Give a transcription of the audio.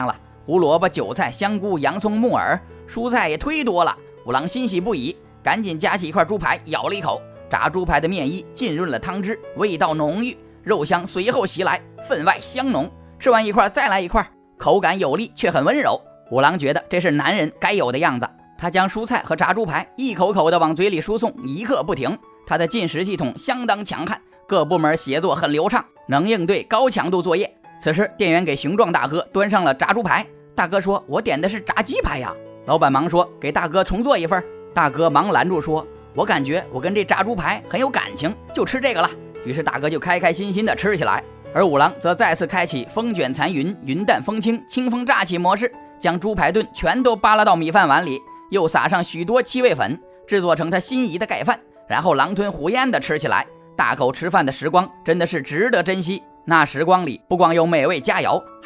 了，胡萝卜、韭菜、香菇、洋葱、木耳，蔬菜也忒多了。五郎欣喜不已，赶紧夹起一块猪排，咬了一口。炸猪排的面衣浸润了汤汁，味道浓郁，肉香随后袭来，分外香浓。吃完一块再来一块，口感有力却很温柔。五郎觉得这是男人该有的样子。他将蔬菜和炸猪排一口口的往嘴里输送，一刻不停。他的进食系统相当强悍，各部门协作很流畅，能应对高强度作业。此时店员给雄壮大哥端上了炸猪排，大哥说：“我点的是炸鸡排呀。”老板忙说：“给大哥重做一份。”大哥忙拦住说：“我感觉我跟这炸猪排很有感情，就吃这个了。”于是大哥就开开心心的吃起来，而五郎则再次开启风卷残云、云淡风轻、清风乍起模式，将猪排炖全都扒拉到米饭碗里，又撒上许多七味粉，制作成他心仪的盖饭，然后狼吞虎咽的吃起来。大口吃饭的时光真的是值得珍惜。那时光里不光有美味佳肴，